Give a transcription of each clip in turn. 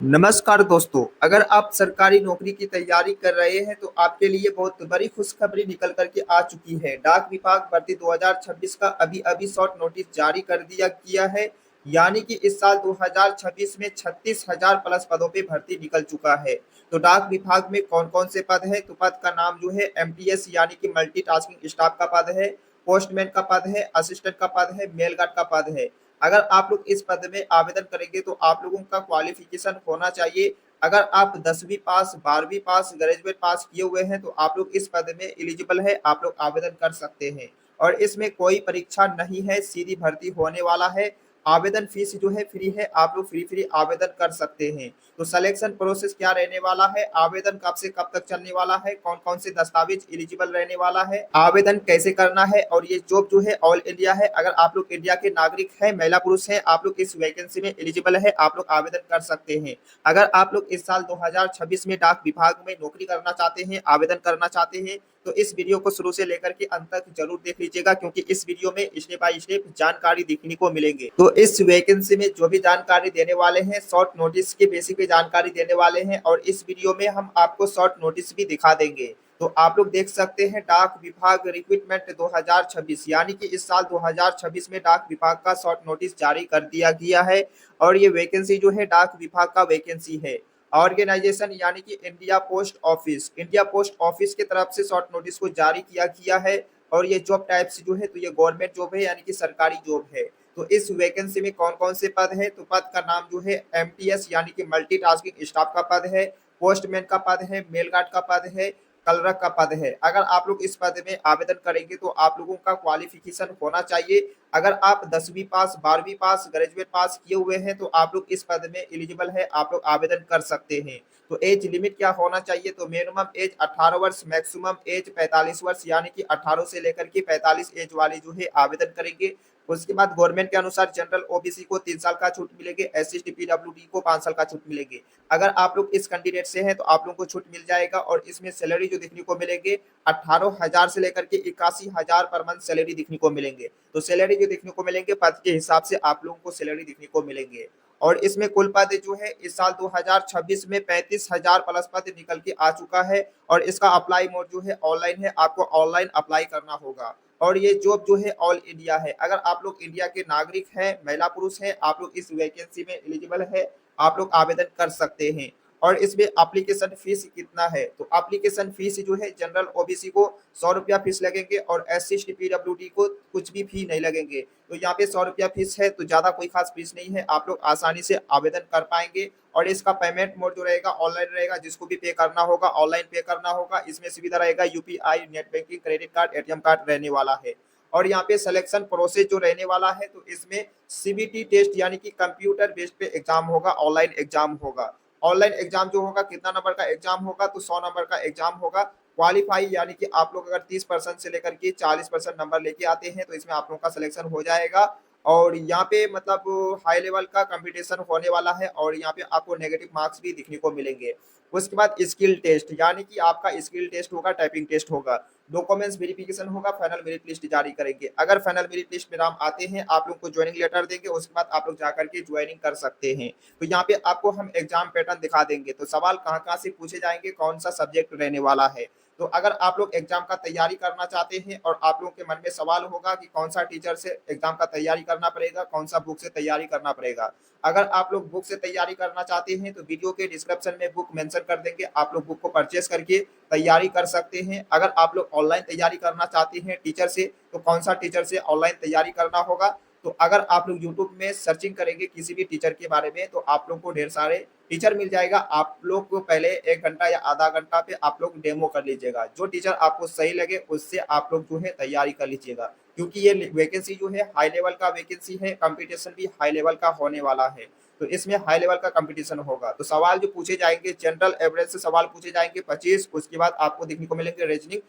नमस्कार दोस्तों, अगर आप सरकारी नौकरी की तैयारी कर रहे हैं तो आपके लिए बहुत बड़ी खुशखबरी निकल कर के आ चुकी है। डाक विभाग भर्ती 2026 का अभी-अभी शॉर्ट नोटिस जारी कर दिया गया है। यानी कि इस साल 2026 में 36,000 प्लस पदों पे भर्ती निकल चुका है। तो डाक विभाग में कौन-कौन से पद है? तो पद का नाम जो है एमटीएस यानी कि मल्टीटास्किंग स्टाफ का पद है, पोस्टमैन का पद है, असिस्टेंट का पद है, मेल गार्ड का पद है। अगर आप लोग इस पद में आवेदन करेंगे तो आप लोगों का क्वालिफिकेशन होना चाहिए। अगर आप 10वीं पास, 12वीं पास, ग्रेजुएट पास किए हुए हैं तो आप लोग इस पद में एलिजिबल है, आप लोग आवेदन कर सकते हैं। और इसमें कोई परीक्षा नहीं है, सीधी भर्ती होने वाला है। आवेदन फीस जो है फ्री है, आप लोग फ्री आवेदन कर सकते हैं। तो सिलेक्शन प्रोसेस क्या रहने वाला है, आवेदन कब से कब तक चलने वाला है, कौन कौन से दस्तावेज एलिजिबल रहने वाला है, आवेदन कैसे करना है, और ये जॉब जो है ऑल इंडिया है। अगर आप लोग इंडिया के नागरिक हैं, महिला पुरुष हैं, आप लोग इस वैकेंसी में एलिजिबल है, आप लोग आवेदन कर सकते हैं। अगर आप लोग इस साल 2026 में डाक विभाग में नौकरी करना चाहते हैं, आवेदन करना चाहते हैं, तो इस वीडियो को शुरू से लेकर के अंत तक जरूर देख लीजिएगा, क्योंकि इस वीडियो में स्टेप बाय स्टेप जानकारी देखने को मिलेंगे। तो इस वैकेंसी में जो भी जानकारी देने वाले हैं, शॉर्ट नोटिस के बेसिक पे जानकारी देने वाले हैं, और इस वीडियो में हम आपको शॉर्ट नोटिस भी दिखा देंगे। तो आप लोग देख सकते हैं डाक विभाग रिक्रूटमेंट 2026, यानी कि इस साल 2026 में डाक विभाग का शॉर्ट नोटिस जारी कर दिया गया है। और ये वैकेंसी जो है डाक विभाग का वैकेंसी है। ऑर्गेनाइजेशन यानी कि इंडिया पोस्ट ऑफिस की तरफ से शॉर्ट नोटिस को जारी किया गया है। और ये जॉब टाइप्स जो है तो ये गवर्नमेंट जॉब है, यानी कि सरकारी जॉब है। तो इस वैकेंसी में कौन कौन से पद है, तो पद का नाम जो है एमटीएस यानी कि मल्टीटास्किंग स्टाफ का पद है, पोस्टमैन का पद है, मेल गार्ड का पद है, कलरक का पद है। अगर आप लोग इस पद में आवेदन करेंगे तो आप लोगों का क्वालिफिकेशन होना चाहिए। अगर आप 10वीं पास, 12वीं पास, ग्रेजुएट पास किए हुए हैं तो आप लोग इस पद में एलिजिबल है, आप लोग आवेदन कर सकते हैं। तो एज लिमिट क्या होना चाहिए, तो मिनिमम एज 18 वर्ष, मैक्सिमम एज 45 वर्ष, यानी कि 18 से लेकर के 45 एज वाले जो है आवेदन करेंगे। उसके बाद गवर्नमेंट के अनुसार जनरल ओबीसी को 3 साल का छूट मिलेगी, एससी एसटी पीडब्ल्यूडी को 5 साल का छूट मिलेगी। अगर आप लोग इस कैंडिडेट से हैं तो आप लोगों को छूट मिल जाएगा। और इसमें सैलरी जो देखने को मिलेंगे 18,000 से लेकर के 81,000 पर मंथ सैलरी देखने को मिलेंगे। तो सैलरी जो देखने को मिलेंगे पद के हिसाब से आप लोगों को सैलरी देखने को मिलेंगे। और इसमें कुल पद जो है इस साल 2026 में 35,000 प्लस पद निकल के आ चुका है। और इसका अप्लाई मोड जो है ऑनलाइन है, आपको ऑनलाइन अप्लाई करना होगा। और ये जॉब जो है ऑल इंडिया है। अगर आप लोग इंडिया के नागरिक हैं, महिला पुरुष हैं, आप लोग इस वैकेंसी में एलिजिबल है, आप लोग आवेदन कर सकते हैं। और इसमें एप्लीकेशन फीस कितना है, तो एप्लीकेशन फीस जो है जनरल ओबीसी को 100 रुपया फीस लगेंगे, और एससी एसटी पीडब्ल्यूडी को कुछ भी फी नहीं लगेंगे। तो यहाँ पे 100 रुपया फीस है, तो ज्यादा कोई खास फीस नहीं है, आप लोग आसानी से आवेदन कर पाएंगे। और इसका पेमेंट मोड जो रहेगा ऑनलाइन रहेगा, जिसको भी पे करना होगा ऑनलाइन पे करना होगा। इसमें सुविधा रहेगा UPI, net banking, credit card, ATM card रहने वाला है। और यहाँ पे सिलेक्शन प्रोसेस जो रहने वाला है, तो इसमें सीबीटी टेस्ट यानी कि कंप्यूटर बेस्ड पे एग्जाम होगा, ऑनलाइन एग्जाम होगा। ऑनलाइन एग्जाम जो होगा कितना नंबर का एग्जाम होगा, तो 100 नंबर का एग्जाम होगा। क्वालिफाई यानी कि आप लोग अगर 30% से लेकर के 40% नंबर लेके आते हैं तो इसमें आप लोगों का सिलेक्शन हो जाएगा। और यहाँ पे मतलब हाई लेवल का कंपटीशन होने वाला है, और यहाँ पे आपको नेगेटिव मार्क्स भी दिखने को मिलेंगे। उसके बाद स्किल टेस्ट यानी कि आपका स्किल टेस्ट होगा, टाइपिंग टेस्ट होगा, डॉक्यूमेंट्स वेरिफिकेशन होगा, फाइनल मेरिट लिस्ट जारी करेंगे। अगर फाइनल मेरिट लिस्ट में नाम आते हैं आप लोग को ज्वाइनिंग लेटर देंगे, उसके बाद आप लोग जाकर के ज्वाइनिंग कर सकते हैं। तो यहाँ पे आपको हम एग्जाम पैटर्न दिखा देंगे, तो सवाल कहाँ कहाँ से पूछे जाएंगे, कौन सा सब्जेक्ट रहने वाला है। तो अगर आप लोग एग्जाम का तैयारी करना चाहते हैं और आप लोगों के मन में सवाल होगा कि कौन सा टीचर से एग्जाम का तैयारी करना पड़ेगा, कौन सा बुक से तैयारी करना पड़ेगा। अगर आप लोग बुक से तैयारी करना चाहते हैं तो वीडियो के डिस्क्रिप्शन में बुक मेंशन कर देंगे, आप लोग बुक को परचेस करके तैयारी कर सकते हैं। अगर आप लोग ऑनलाइन तैयारी करना चाहते हैं टीचर से, तो कौन सा टीचर से ऑनलाइन तैयारी करना होगा, तो अगर आप लोग यूट्यूब में सर्चिंग करेंगे किसी भी टीचर के बारे में तो आप लोग को ढेर सारे टीचर मिल जाएगा। आप लोग को पहले 1 घंटा या आधा घंटा पे आप लोग डेमो कर लीजिएगा, जो टीचर आपको सही लगे उससे आप लोग जो है तैयारी कर लीजिएगा। क्योंकि ये वैकेंसी जो है हाई लेवल का वैकेंसी है, कंपटीशन भी हाई लेवल का होने वाला है। तो इसमें हाई लेवल का कंपटीशन होगा। तो सवाल जो पूछे जाएंगे जनरल एवरेज से सवाल पूछे जाएंगे 25, उसके बाद आपको देखने को मिलेंगे रीजनिंग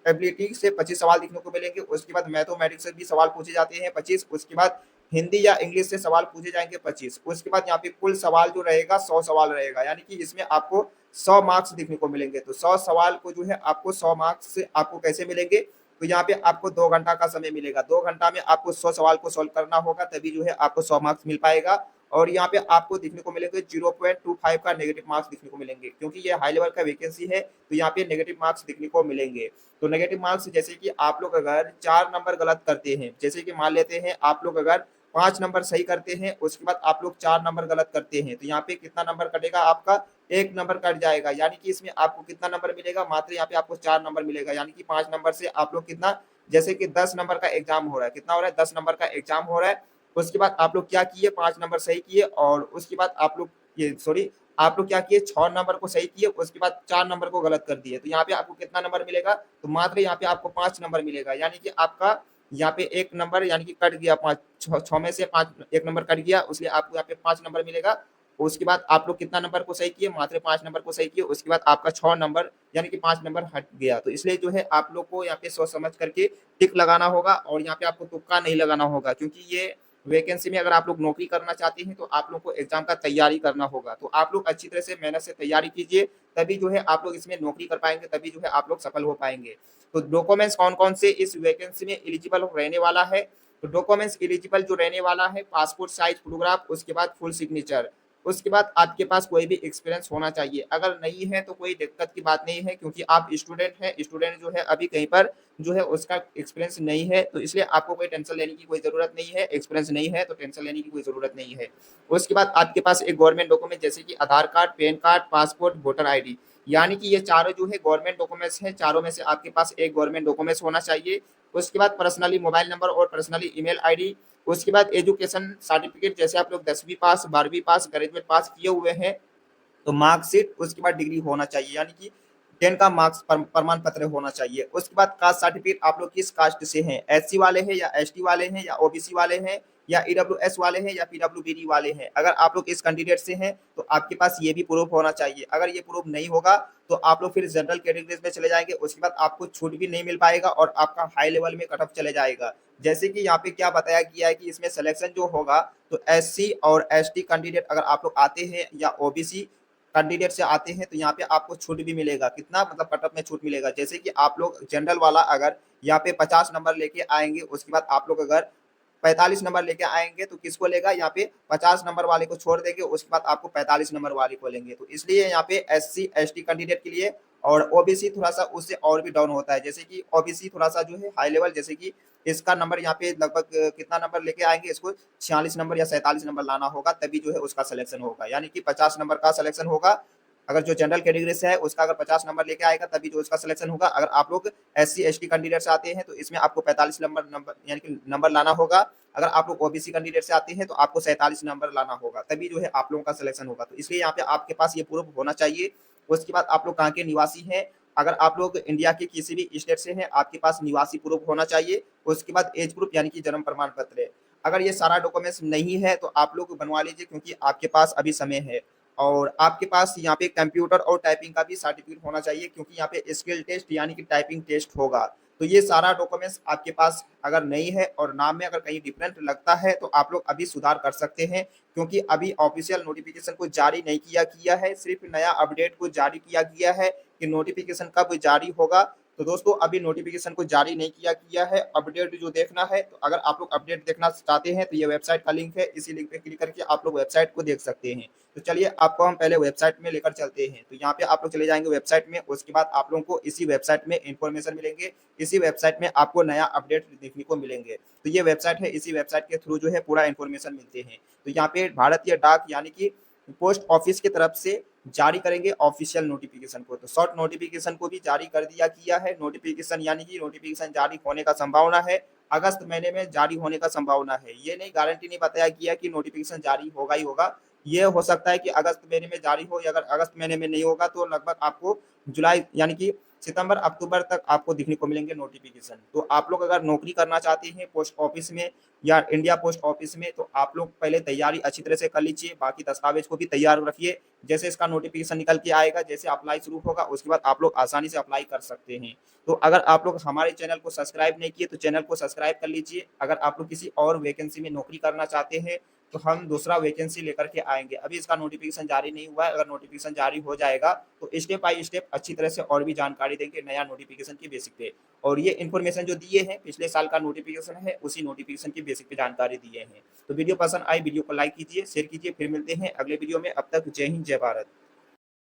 एबिलिटी से 25 सवाल देखने को मिलेंगे, उसके बाद मैथमेटिक्स से भी सवाल पूछे जाते हैं 25, उसके बाद हिंदी या इंग्लिश से सवाल पूछे जाएंगे 25, उसके बाद यहाँ पे कुल सवाल जो रहेगा 100 सवाल रहेगा, यानी कि इसमें आपको 100 मार्क्स देखने को मिलेंगे। तो 100 सवाल को जो है आपको 100 मार्क्स से आपको कैसे मिलेंगे, तो यहाँ पे आपको 2 घंटा का समय मिलेगा, 2 घंटा में आपको 100 सवाल को सोल्व करना होगा, तभी जो है आपको 100 मार्क्स मिल पाएगा। और यहाँ पे आपको देखने को मिलेंगे 0.25 का नेगेटिव मार्क्स देखने को मिलेंगे, क्योंकि ये हाई लेवल का वैकेंसी है तो यहाँ पे नेगेटिव मार्क्स देखने को मिलेंगे। तो नेगेटिव मार्क्स जैसे कि आप लोग अगर 4 नंबर गलत करते हैं, जैसे कि मान लेते हैं आप लोग अगर 5 नंबर सही करते हैं, उसके बाद आप लोग 4 नंबर गलत करते हैं, तो यहाँ पे कितना नंबर कटेगा आपका, 1 नंबर कट जाएगा। यानी कि इसमें आपको कितना नंबर मिलेगा, मात्र यहाँ पे आपको 4 नंबर मिलेगा। यानी कि 5 नंबर से आप लोग कितना, जैसे कि 10 नंबर का एग्जाम हो रहा है, कितना हो रहा है, 10 नंबर का एग्जाम हो रहा है। उसके बाद आप लोग क्या किए, 5 नंबर सही किए, और उसके बाद आप लोग ये सॉरी आप लोग क्या किए, 6 नंबर को सही किए, उसके बाद 4 नंबर को गलत कर दिए, तो यहाँ पे आपको कितना नंबर मिलेगा, तो मात्र यहाँ पे आपको 5 नंबर मिलेगा। यानी कि आपका यहाँ पे 1 नंबर यानी कि कट गया, 5 6 में से 5 1 नंबर कट गया, इसलिए आपको यहाँ पे 5 नंबर मिलेगा। उसके बाद आप लोग कितना नंबर को सही किए, मात्र 5 नंबर को सही किए, उसके बाद आपका 6 नंबर यानी कि 5 नंबर हट गया। तो इसलिए जो है आप लोग को यहाँ पे सोच समझ करके टिक लगाना होगा, और यहाँ पे आपको तुक्का नहीं लगाना होगा, क्योंकि ये वैकेंसी में अगर आप लोग नौकरी करना चाहते हैं तो आप लोग को एग्जाम का तैयारी करना होगा। तो आप लोग अच्छी तरह से मेहनत से तैयारी कीजिए, तभी जो है आप लोग इसमें नौकरी कर पाएंगे, तभी जो है आप लोग सफल हो पाएंगे। तो डॉक्यूमेंट्स कौन कौन से इस वैकेंसी में एलिजिबल रहने वाला है, तो डॉक्यूमेंट्स एलिजिबल जो रहने वाला है, पासपोर्ट साइज फोटोग्राफ, उसके बाद फुल सिग्नेचर, उसके बाद आपके पास कोई भी एक्सपीरियंस होना चाहिए। अगर नहीं है तो कोई दिक्कत की बात नहीं है, क्योंकि आप स्टूडेंट हैं, स्टूडेंट जो है अभी कहीं पर जो है उसका एक्सपीरियंस नहीं है, तो इसलिए आपको कोई टेंशन लेने की कोई जरूरत नहीं है। एक्सपीरियंस नहीं है तो टेंशन लेने की कोई जरूरत नहीं है। उसके बाद आपके पास एक गवर्नमेंट डॉक्यूमेंट जैसे कि Aadhaar card, PAN card, passport, voter ID, यानी कि ये चारों जो है गवर्नमेंट डॉक्यूमेंट्स हैं, चारों में से आपके पास एक गवर्नमेंट डॉक्यूमेंट्स होना चाहिए। उसके बाद पर्सनली मोबाइल नंबर और पर्सनली ईमेल आईडी। उसके बाद एजुकेशन सर्टिफिकेट, जैसे आप लोग 10वीं पास, 12वीं पास, ग्रेजुएट पास किए हुए हैं तो मार्कशीट, उसके बाद डिग्री होना चाहिए, यानी कि 10 का मार्क्स प्रमाण पत्र होना चाहिए। उसके बाद कास्ट सर्टिफिकेट, आप लोग किस कास्ट से हैं, एससी वाले हैं या एसटी वाले हैं या ओबीसी वाले हैं या ईडब्ल्यूएस वाले हैं या पीडब्ल्यूबीडी वाले हैं। अगर आप लोग इस कैंडिडेट से हैं तो आपके पास ये भी प्रूफ होना चाहिए। अगर ये प्रूफ नहीं होगा तो आप लोग फिर जनरल कैटेगरीज में चले जाएंगे, उसके बाद आपको छूट भी नहीं मिल पाएगा और आपका हाई लेवल में कट ऑफ चले जाएगा। जैसे कि यहाँ पे क्या बताया गया है कि इसमें सिलेक्शन जो होगा, तो एससी और एसटी कैंडिडेट अगर आप लोग आते हैं या ओबीसी कैंडिडेट से आते हैं तो यहाँ पे आपको छूट भी मिलेगा। कितना, मतलब कट ऑफ में छूट मिलेगा। जैसे कि आप लोग जनरल वाला अगर यहाँ पे 50 नंबर लेके आएंगे, उसके बाद आप लोग अगर 45 नंबर लेके आएंगे तो किसको लेगा, यहाँ पे 50 नंबर वाले को छोड़ देंगे, उसके बाद आपको 45 नंबर वाले को लेंगे। तो इसलिए यहाँ पे एससी एसटी कैंडिडेट के लिए, और ओबीसी थोड़ा सा उससे और भी डाउन होता है। जैसे कि ओबीसी थोड़ा सा जो है हाई लेवल, जैसे कि इसका नंबर यहाँ पे लगभग कितना नंबर लेके आएंगे, इसको 46 नंबर या 47 नंबर लाना होगा, तभी जो है उसका सिलेक्शन होगा। यानी कि 50 नंबर का सिलेक्शन होगा। अगर जो जनरल कैटेगरी से है उसका अगर 50 नंबर लेके आएगा तभी जो उसका सिलेक्शन होगा। अगर आप लोग एससी एसटी कैंडिडेट से आते हैं तो इसमें आपको 45 नंबर यानी कि नंबर लाना होगा। अगर आप लोग ओबीसी कैंडिडेट से आते हैं तो आपको 47 नंबर लाना होगा, तभी जो है आप लोगों का सिलेक्शन होगा। तो इसलिए यहाँ पे आपके पास ये प्रूफ होना चाहिए। उसके बाद आप लोग कहाँ के निवासी हैं, अगर आप लोग इंडिया के किसी भी स्टेट से हैं, आपके पास निवासी प्रूफ होना चाहिए। उसके बाद एज प्रूफ यानी कि जन्म प्रमाण पत्र। अगर ये सारा डॉक्यूमेंट्स नहीं है तो आप लोग बनवा लीजिए, क्योंकि आपके पास अभी समय है। और आपके पास यहाँ पे कंप्यूटर और टाइपिंग का भी सर्टिफिकेट होना चाहिए, क्योंकि यहाँ पे स्किल टेस्ट यानी कि टाइपिंग टेस्ट होगा। तो ये सारा डॉक्यूमेंट्स आपके पास अगर नहीं है और नाम में अगर कहीं डिफरेंट लगता है तो आप लोग अभी सुधार कर सकते हैं, क्योंकि अभी ऑफिशियल नोटिफिकेशन को जारी नहीं किया है, सिर्फ नया अपडेट को जारी किया गया है कि नोटिफिकेशन कब जारी होगा। तो दोस्तों अभी नोटिफिकेशन को जारी नहीं किया है, अपडेट जो देखना है तो अगर आप लोग अपडेट देखना चाहते हैं तो ये वेबसाइट का लिंक है, इसी लिंक पे क्लिक करके आप लोग वेबसाइट को देख सकते हैं। तो चलिए आपको हम पहले वेबसाइट में लेकर चलते हैं। तो यहाँ पे आप लोग चले जाएंगे वेबसाइट में, उसके बाद आप लोगों को इसी वेबसाइट में इंफॉर्मेशन मिलेंगे, इसी वेबसाइट में आपको नया अपडेट देखने को मिलेंगे। तो ये वेबसाइट है, इसी वेबसाइट के थ्रू जो है पूरा इन्फॉर्मेशन मिलते हैं। तो यहाँ पे भारतीय डाक यानी कि पोस्ट ऑफिस की तरफ से जारी करेंगे ऑफिशियल नोटिफिकेशन को। तो शॉर्ट नोटिफिकेशन को भी जारी कर दिया गया है। नोटिफिकेशन यानी कि नोटिफिकेशन जारी होने का संभावना है, अगस्त महीने में जारी होने का संभावना है। ये नहीं गारंटी नहीं बताया गया कि नोटिफिकेशन जारी होगा ही होगा, ये हो सकता है कि अगस्त महीने में जारी हो, या अगर अगस्त महीने में नहीं होगा तो लगभग आपको जुलाई यानी कि सितंबर अक्टूबर तक आपको दिखने को मिलेंगे नोटिफिकेशन। तो आप लोग अगर नौकरी करना चाहते हैं पोस्ट ऑफिस में या इंडिया पोस्ट ऑफिस में तो आप लोग पहले तैयारी अच्छी तरह से कर लीजिए, बाकी दस्तावेज को भी तैयार रखिए। जैसे इसका नोटिफिकेशन निकल के आएगा, जैसे अप्लाई शुरू होगा उसके बाद आप लोग आसानी से अप्लाई कर सकते हैं। तो अगर आप लोग हमारे चैनल को सब्सक्राइब नहीं किए तो चैनल को सब्सक्राइब कर लीजिए। अगर आप लोग किसी और वैकेंसी में नौकरी करना चाहते हैं तो हम दूसरा वैकेंसी लेकर के आएंगे। अभी इसका नोटिफिकेशन जारी नहीं हुआ है, अगर नोटिफिकेशन जारी हो जाएगा तो स्टेप बाय स्टेप अच्छी तरह से और भी जानकारी देंगे नया नोटिफिकेशन की बेसिक पे। और ये इन्फॉर्मेशन जो दिए हैं पिछले साल का नोटिफिकेशन है, उसी नोटिफिकेशन की बेसिक पे जानकारी दिए हैं। तो वीडियो पसंद आई, वीडियो को लाइक कीजिए, शेयर कीजिए। फिर मिलते हैं अगले वीडियो में। अब तक जय हिंद, जय भारत।